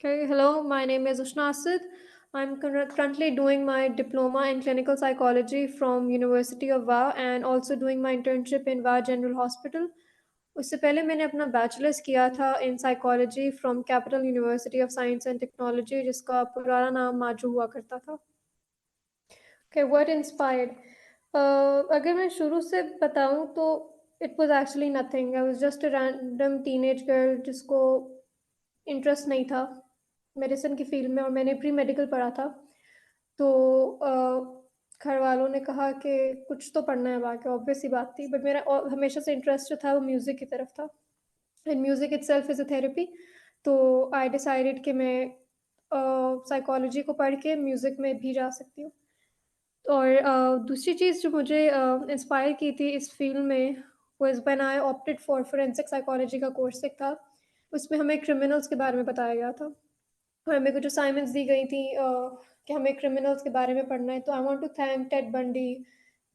Okay, hello, my name is Ushna Asid. I'm currently doing my diploma in clinical psychology from University of VA and also doing my internship in VA General Hospital. उससे पहले मैंने अपना bachelors किया था in psychology from capital university of science and technology जिसका पुराना नाम माजू हुआ करता था. Okay, what inspired? अगर मैं शुरू से बताऊं तो it was actually nothing. I was just a random teenage girl जिसको इंटरेस्ट नहीं था मेडिसिन की फील्ड में और मैंने प्री मेडिकल पढ़ा था. तो घर वालों ने कहा कि कुछ तो पढ़ना है बाकी ऑब्वियस सी बात थी बट मेरा हमेशा से इंटरेस्ट जो था वो म्यूज़िक की तरफ था and music itself is a therapy. तो आई डिसाइडेड कि मैं साइकोलॉजी को पढ़ के म्यूज़िक में भी जा सकती हूँ. और दूसरी चीज़ जो मुझे इंस्पायर की थी इस फील्ड में was when I opted for forensic psychology का कोर्स एक था. उसमें हमें क्रिमिनल्स के बारे में बताया गया था और हमें कुछ असाइनमेंट्स दी गई थी कि हमें क्रिमिनल्स के बारे में पढ़ना है. तो I want to thank Ted Bundy,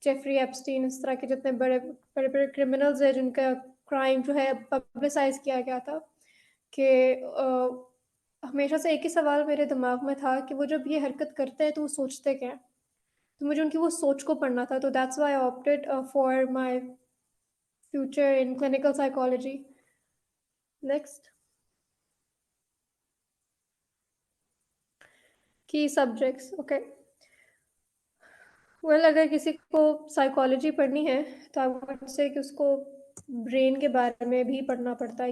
Jeffrey Epstein, इस तरह के जितने बड़े बड़े बड़े क्रिमिनल्स हैं जिनका क्राइम जो है पब्लिसाइज किया गया था. कि हमेशा से एक ही सवाल मेरे दिमाग में था कि वो जब ये हरकत करते हैं तो वो सोचते क्या हैं. तो मुझे उनकी वो सोच को पढ़ना था. तो that's why I opted for my future in clinical psychology. Next, की सब्जेक्ट्स. ओके, वेल अगर किसी को साइकोलॉजी पढ़नी है तो आई वुड से कि उसको ब्रेन के बारे में भी पढ़ना पड़ता है.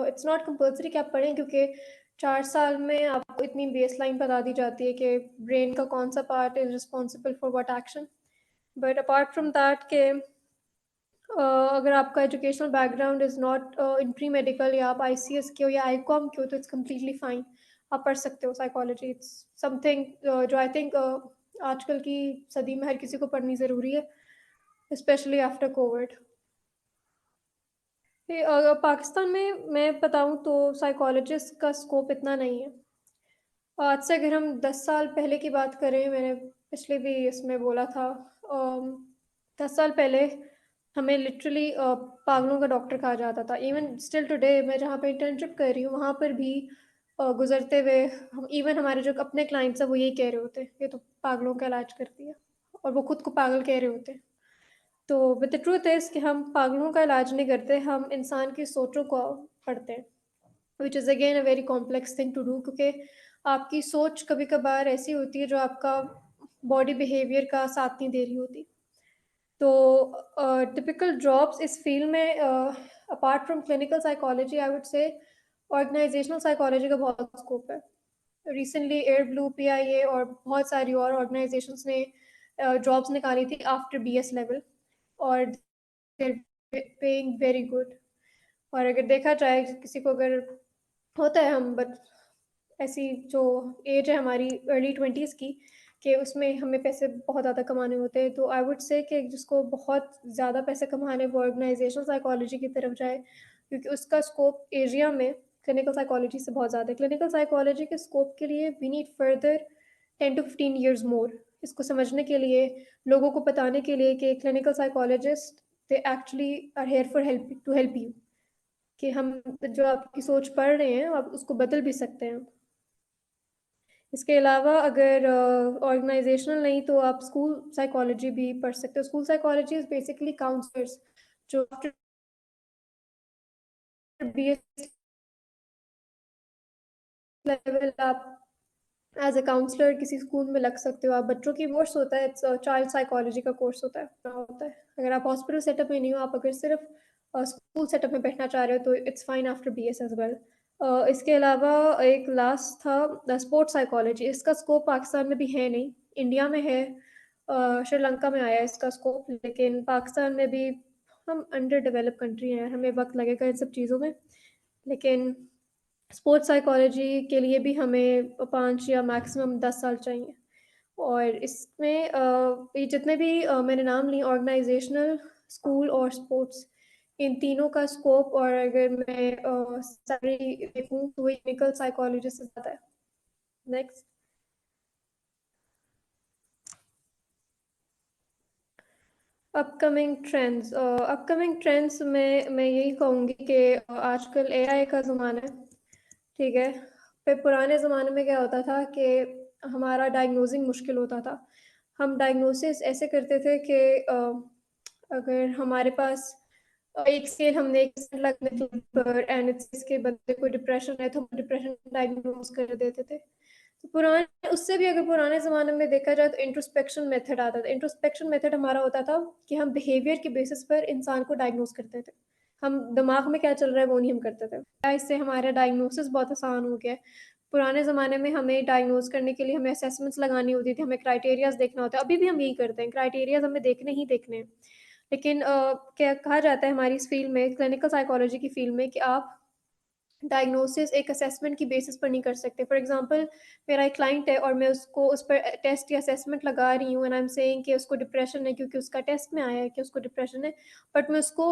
इट्स नॉट कंपल्सरी कि आप पढ़ें क्योंकि 4 साल में आपको इतनी बेस लाइन बता दी जाती है कि ब्रेन का कौन सा part is responsible for what action. But apart from that के अगर आपका educational background is not in pre medical या आप ICS के हो या ICOM के हो तो इट्स कम्प्लीटली फाइन. आप पढ़ सकते हो साइकोलॉजी. इट्स समथिंग जो आई थिंक आजकल की सदी में हर किसी को पढ़नी ज़रूरी है, स्पेशली आफ्टर कोविड. पाकिस्तान में मैं बताऊं तो साइकोलॉजिस्ट का स्कोप इतना नहीं है. आज से अगर हम 10 साल पहले की बात करें, मैंने पिछले भी इसमें बोला था, 10 साल पहले हमें लिटरली पागलों का डॉक्टर कहा जाता था. इवन स्टिल टुडे मैं जहाँ पे इंटर्नशिप कर रही हूँ वहाँ पर भी गुजरते हुए हम इवन हमारे जो अपने क्लाइंट्स हैं वो यही कह रहे होते हैं ये तो पागलों का इलाज करती है और वो खुद को पागल कह रहे होते हैं. तो विद द ट्रूथ इज़ कि हम पागलों का इलाज नहीं करते, हम इंसान की सोचों को पढ़ते हैं, which is again a very complex thing to do क्योंकि आपकी सोच कभी कभार ऐसी होती है जो आपका बॉडी बिहेवियर का साथ नहीं दे रही होती. तो टिपिकल जॉब्स इस फील्ड में apart from clinical psychology I would say organizational psychology का बहुत स्कोप है. रिसेंटली एयर ब्लू PIA और बहुत सारी और ऑर्गेनाइजेशंस ने जॉब्स निकाली थी आफ्टर BS लेवल और पेइंग वेरी गुड. और अगर देखा जाए किसी को अगर होता है हम बट ऐसी जो एज है हमारी अर्ली 20s की कि उसमें हमें पैसे बहुत ज़्यादा कमाने होते हैं तो आई वुड से कि जिसको बहुत ज़्यादा पैसे कमाने वो ऑर्गेनाइजेशनल साइकोलॉजी की तरफ जाए क्योंकि उसका स्कोप एरिया में क्लिनिकल साइकोलॉजी से बहुत ज़्यादा है. क्लिनिकल साइकोलॉजी के स्कोप के लिए we need further 10 to 15 years more इसको समझने के लिए, लोगों को बताने के लिए कि clinical psychologist they actually are here for help to help you कि हम जो आपकी सोच पढ़ रहे हैं आप उसको बदल भी सकते हैं. इसके अलावा अगर ऑर्गेनाइजेशनल नहीं तो आप स्कूल साइकोलॉजी भी पढ़ सकते हो. School psychology is basically counsellors जो आफ्टर BS लेवल आप एज अ काउंसलर किसी स्कूल में लग सकते हो. आप बच्चों की कोर्स होता है, इट्स चाइल्ड साइकोलॉजी का कोर्स होता है. अगर आप हॉस्पिटल सेटअप में नहीं हो, आप अगर सिर्फ स्कूल सेटअप में बैठना चाह रहे हो तो it's fine after BS as well. इसके अलावा एक लास्ट था स्पोर्ट्स साइकोलॉजी. इसका स्कोप पाकिस्तान में भी है नहीं, इंडिया में है, श्रीलंका में आया है इसका स्कोप, लेकिन पाकिस्तान में भी हम अंडर डेवलप कंट्री हैं, हमें वक्त लगेगा इन सब चीज़ों में. लेकिन स्पोर्ट्स साइकोलॉजी के लिए भी हमें 5 या मैक्सिमम 10 साल चाहिए. और इसमें ये जितने भी मैंने नाम लिए ऑर्गेनाइजेशनल, स्कूल और स्पोर्ट्स, इन तीनों का स्कोप और अगर मैं सैलरी देखूँ तो वही क्लिनिकल साइकोलॉजी से ज़्यादा है. नेक्स्ट, अपकमिंग ट्रेंड्स में मैं यही कहूँगी कि आजकल AI का ज़माना है, ठीक है. पे पुराने ज़माने में क्या होता था कि हमारा डायग्नोज़िंग मुश्किल होता था। हम डायग्नोसिस ऐसे करते थे कि अगर हमारे पास एक स्केल हमने एक लगने पर एंड के बंदे को डिप्रेशन है तो हम डिप्रेशन डायग्नोज कर देते थे। तो पुराने उससे भी अगर पुराने ज़माने में देखा जाए तो इंट्रोस्पेक्शन मेथड आता था। इंट्रोस्पेक्शन मेथड हमारा होता था कि हम बिहेवियर के बेसिस पर इंसान को डायग्नोज करते थे। हम दिमाग में क्या चल रहा है वो नहीं हम करते थे। इससे हमारा डायग्नोसिस बहुत आसान हो गया है। पुराने ज़माने में हमें डायग्नोज करने के लिए हमें असेसमेंट्स लगानी होती थी, हमें क्राइटेरियाज़ देखना होता है। अभी भी हम यही करते हैं, क्राइटेरियाज़ हमें देखने ही देखने हैं। लेकिन क्या कहा जाता है हमारी इस फ़ील्ड में, क्लिनिकल साइकोलॉजी की फ़ील्ड में कि आप डायग्नोसिस एक असेसमेंट की बेसिस पर नहीं कर सकते। फॉर एग्ज़ाम्पल मेरा एक क्लाइंट है और मैं उसको उस पर टेस्ट या असेसमेंट लगा रही हूँ एंड आई एम सेइंग कि उसको डिप्रेशन है क्योंकि उसका टेस्ट में आया है कि उसको डिप्रेशन है। बट मैं उसको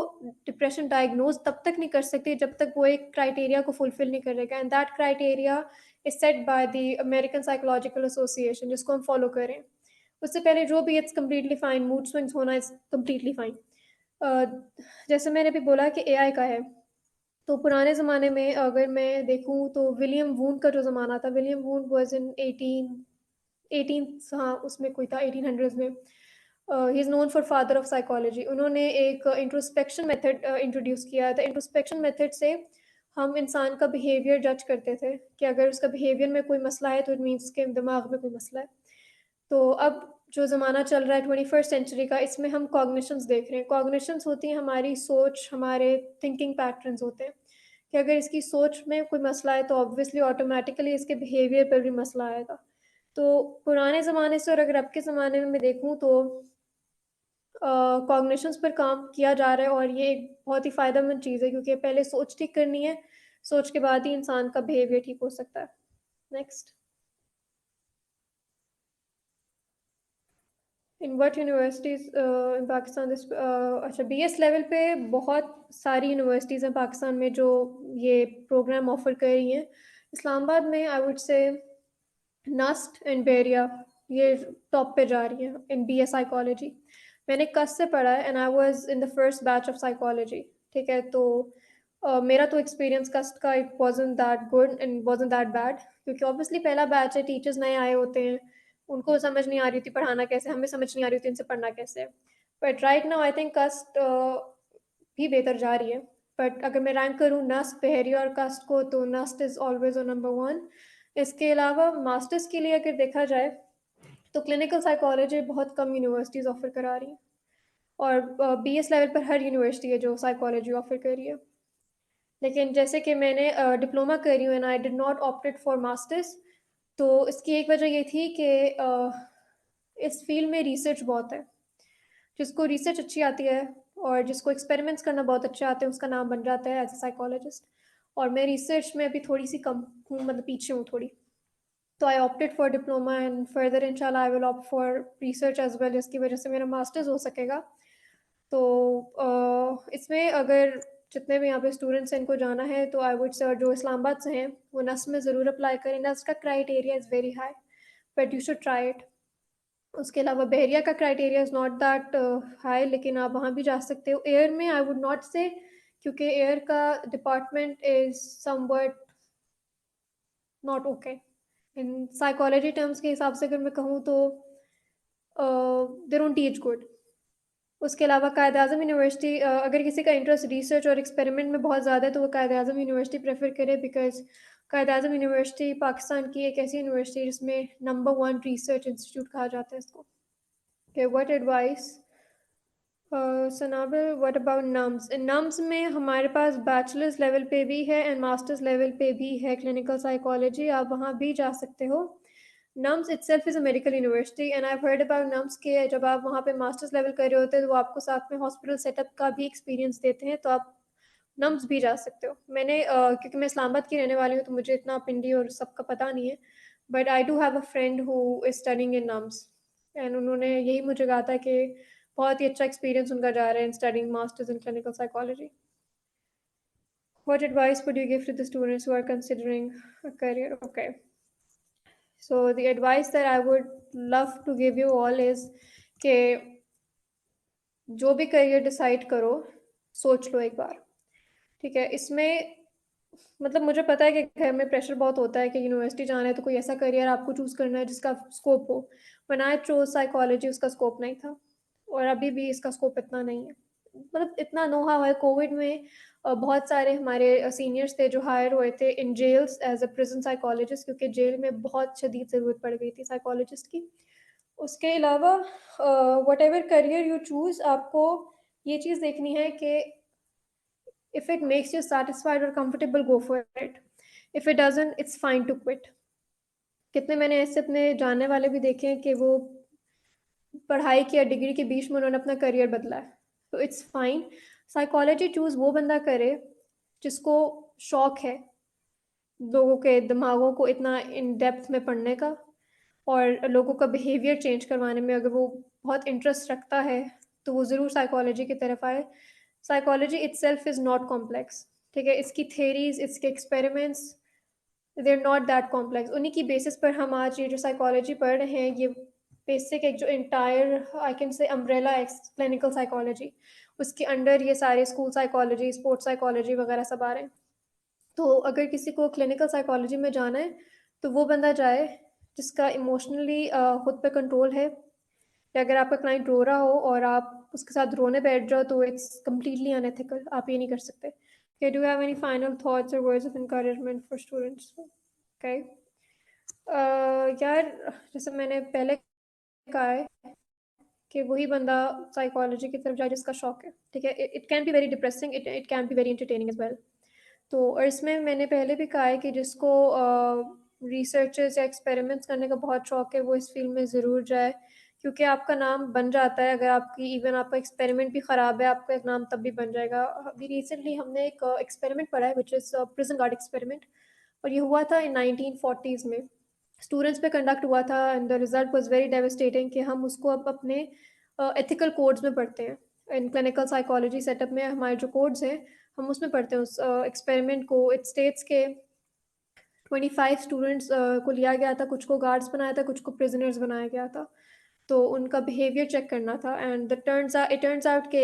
डिप्रेशन डायग्नोज़ तब तक नहीं कर सकती जब तक वो एक क्राइटेरिया को फुलफ़िल नहीं करेगा and that criteria is set by the American psychological association जिसको हम फ़ॉलो करें। उससे पहले जो भी it's completely fine, mood swings होना इज़ कंप्लीटली फाइन। अ, जैसे मैंने अभी बोला कि एआई का है। तो पुराने ज़माने में अगर मैं देखूँ तो विलियम वून का जो ज़माना था, विलियम वून वाज़ इन 18 हाँ, उसमें कोई था 1800s में। He is known for father of psychology. उन्होंने एक इंट्रोस्पेक्शन मेथड इंट्रोड्यूस किया था। इंट्रोस्पेक्शन मेथड से हम इंसान का बिहेवियर जज करते थे कि अगर उसका बिहेवियर में कोई मसला है तो इट मीन्स उसके दिमाग में कोई मसला है। तो अब जो ज़माना चल रहा है 21st सेंचुरी का, इसमें हम कॉग्निशंस देख रहे हैं। कॉग्निशंस होती हैं हमारी सोच, हमारे थिंकिंग पैटर्न्स होते हैं, कि अगर इसकी सोच में कोई मसला है तो ऑब्वियसली ऑटोमैटिकली इसके बिहेवियर पर भी मसला आएगा। तो पुराने ज़माने से और अगर अब के ज़माने में मैं देखूँ तो कॉग्निशंस पर काम किया जा रहा है और ये एक बहुत ही फ़ायदेमंद चीज़ है क्योंकि पहले सोच ठीक करनी है, सोच के बाद ही इंसान का बिहेवियर ठीक हो सकता है। Next. In what universities in Pakistan this अच्छा बीएस लेवल पे बहुत सारी यूनिवर्सिटीज़ हैं पाकिस्तान में जो ये प्रोग्राम ऑफ़र कर रही हैं। इस्लामाबाद में I would say NUST and Bahria ये टॉप पे जा रही हैं इन बीए साइकोलॉजी। मैंने कस से पढ़ा है and I was in the first batch of psychology, ठीक है? तो मेरा तो एक्सपीरियंस कस्ट का it wasn't that good and wasn't that bad क्योंकि ऑब्वियसली पहला बैच है, टीचर्स नए आए होते हैं, उनको समझ नहीं आ रही थी पढ़ाना कैसे है, हमें समझ नहीं आ रही थी इनसे पढ़ना कैसे है। But right now I think कस्ट भी बेहतर जा रही है। बट अगर मैं रैंक करूँ नस्ट, बहरिया और कस्ट को तो नस्ट इज़ ऑलवेज़ ऑन नंबर 1। इसके अलावा मास्टर्स के लिए अगर देखा जाए तो क्लिनिकल साइकोलॉजी बहुत कम यूनिवर्सिटीज़ ऑफ़र करा रही हैं और बीएस लेवल पर हर यूनिवर्सिटी है जो साइकोलॉजी ऑफ़र कर रही है। लेकिन जैसे कि मैंने डिप्लोमा कर रही हूँ and I did not opted for masters, तो इसकी एक वजह ये थी कि इस फ़ील्ड में रिसर्च बहुत है। जिसको रिसर्च अच्छी आती है और जिसको एक्सपेरिमेंट्स करना बहुत अच्छे आते हैं, उसका नाम बन जाता है एज़ अ साइकोलॉजिस्ट। और मैं रिसर्च में अभी थोड़ी-सी कम हूँ, मतलब पीछे हूँ थोड़ी। तो I opted for diploma and further इंशाल्लाह I will opt for research as well जिसकी वजह से मेरा मास्टर्स हो सकेगा। तो इसमें अगर जितने भी यहाँ पे स्टूडेंट्स हैं इनको जाना है तो आई वुड से और जो इस्लामाबाद से हैं वो नस्ट में ज़रूर अप्लाई करें। नस्ट का criteria is very high but you should try it. उसके अलावा बहरिया का criteria is not that high लेकिन आप वहाँ भी जा सकते हो। एयर में आई वुड नॉट से क्योंकि एयर का department is somewhat not okay. In psychology terms के हिसाब से अगर मैं कहूँ तो दे डोंट टीच गुड। उसके अलावा कायद-ए-आज़म यूनिवर्सिटी अगर किसी का इंटरेस्ट रिसर्च और एक्सपेरिमेंट में बहुत ज़्यादा है तो वो कायद-ए-आज़म यूनिवर्सिटी प्रेफ़र करे बिकॉज़ कायद-ए-आज़म यूनिवर्सिटी पाकिस्तान की एक ऐसी यूनिवर्सिटी है जिसमें नंबर 1 रिसर्च इंस्टीट्यूट कहा जाता है इसको। Okay, what advice Sanabal what about NUMS? NUMS में हमारे पास बैचलर्स लेवल पे भी है एंड मास्टर्स लेवल पे भी है क्लिनिकल साइकोलॉजी, आप वहाँ भी जा सकते हो। Nums itself is a medical university and I have heard about nums के जब आप वहाँ पे मास्टर्स लेवल कर रहे होते हैं तो वो आपको साथ में हॉस्पिटल सेटअप का भी एक्सपीरियंस देते हैं, तो आप नम्स भी जा सकते हो। मैंने क्योंकि मैं इस्लामाबाद की रहने वाली हूँ तो मुझे इतना पिंडी और सबका पता नहीं है, but I do have a friend who is studying in nums and उन्होंने यही मुझे कहा था कि बहुत ही अच्छा एक्सपीरियंस उनका जा रहा है in studying masters in clinical psychology. What advice would you give to the students who are considering a career? Okay. So the advice that I would love to give you all is कि जो भी career decide करो, सोच लो एक बार, ठीक है? इसमें मतलब मुझे पता है कि घर में प्रेशर बहुत होता है कि यूनिवर्सिटी जाना है तो कोई ऐसा करियर आपको चूज़ करना है जिसका स्कोप हो। व्हेन आई चोज़ साइकोलॉजी उसका स्कोप नहीं था और अभी भी इसका स्कोप इतना नहीं है। मतलब इतना नो हाउ है कोविड में बहुत सारे हमारे सीनियर्स थे जो हायर हुए थे in jails as a prison psychologist क्योंकि जेल में बहुत शदीद ज़रूरत पड़ गई थी साइकोलॉजिस्ट की। उसके अलावा व्हाटएवर करियर यू चूज़ आपको ये चीज़ देखनी है कि if it makes you satisfied or comfortable, go for it. If it doesn't, it's fine to quit. कितने मैंने ऐसे अपने जानने वाले भी देखे हैं कि वो पढ़ाई की या डिग्री के बीच में उन्होंने अपना करियर बदला है। तो इट्स फाइन। साइकोलॉजी चूज़ वो बंदा करे जिसको शौक है लोगों के दिमागों को इतना इन डेप्थ में पढ़ने का और लोगों का बिहेवियर चेंज करवाने में अगर वो बहुत इंटरेस्ट रखता है, तो वो ज़रूर साइकोलॉजी की तरफ आए। Psychology itself is not complex, ठीक है? इसकी थियरीज़, इसके experiments they are not that complex. उन्हीं की बेसिस पर हम आज ये जो साइकोलॉजी पढ़ रहे हैं, ये बेसिक एक जो entire I can say umbrella है क्लिनिकल साइकोलॉजी, उसके अंडर ये सारे स्कूल साइकोलॉजी, स्पोर्ट्स साइकोलॉजी वगैरह सब आ रहे हैं। तो अगर किसी को क्लिनिकल साइकोलॉजी में जाना है, तो वो बंदा जाए जिसका इमोशनली खुद पे कंट्रोल है या अगर आपका क्लाइंट रो रहा हो और आप उसके साथ रोने बैठ जाओ तो इट्स कंप्लीटली अनएथिकल, आप ये नहीं कर सकते। Okay, do you have any final thoughts or words of encouragement for students? Okay. यार जैसे मैंने पहले कहा है कि वही बंदा साइकोलॉजी की तरफ जाए जिसका शौक है, ठीक है? It can be very depressing, it can be very entertaining as well. तो और इसमें मैंने पहले भी कहा है कि जिसको रिसर्चेस या एक्सपेरिमेंट्स करने का बहुत शौक है वो इस फील्ड में ज़रूर जाए क्योंकि आपका नाम बन जाता है अगर आपकी इवन आपका एक्सपेरिमेंट भी ख़राब है आपका एक नाम तब भी बन जाएगा। अभी रिसेंटली हमने एक एक्सपेरिमेंट पढ़ा है which is prison guard experiment और ये हुआ था इन 1940s में स्टूडेंट्स पे कंडक्ट हुआ था and the result was very devastating कि हम उसको अब अपने एथिकल कोड्स में पढ़ते हैं। इन क्लिनिकल साइकोलॉजी सेटअप में हमारे जो कोड्स हैं हम उसमें पढ़ते हैं उस एक्सपेरिमेंट को। इट स्टेट्स के 25 स्टूडेंट्स को लिया गया था, कुछ को गार्ड्स बनाया था, कुछ को प्रिजनर्स बनाया गया था। तो उनका बिहेवियर चेक करना था एंड इट टर्न्स आउट के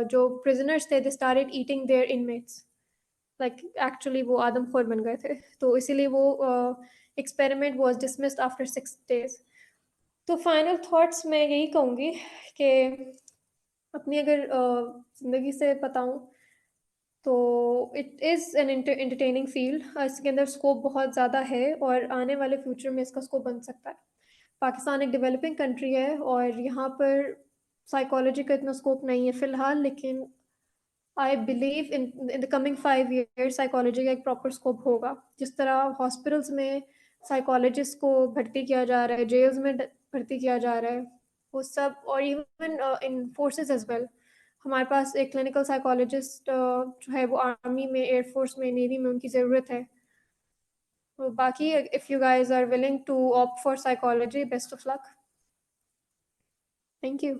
जो प्रिजनर्स थे they started eating their inmates like actually वो आदमखोर बन गए थे। तो इसीलिए वो experiment was dismissed after 6 days. तो फाइनल थॉट्स मैं यही कहूँगी कि अपनी अगर ज़िंदगी से बताऊँ तो it is an entertaining field. इसके अंदर स्कोप बहुत ज़्यादा है और आने वाले फ्यूचर में इसका स्कोप बन सकता है। पाकिस्तान एक डेवलपिंग कंट्री है और यहाँ पर साइकोलॉजी का इतना स्कोप नहीं है फ़िलहाल, लेकिन I believe in the coming 5 years psychology का एक प्रॉपर स्कोप होगा। जिस तरह हॉस्पिटल्स में साइकोलॉजिस्ट को भर्ती किया जा रहा है, जेल्स में भर्ती किया जा रहा है, वो सब और even in forces as well. हमारे पास एक क्लिनिकल साइकोलॉजिस्ट जो है वो आर्मी में, एयरफोर्स में, नेवी में उनकी ज़रूरत है। तो बाकी if you guys are willing to opt for psychology, best of luck. Thank you.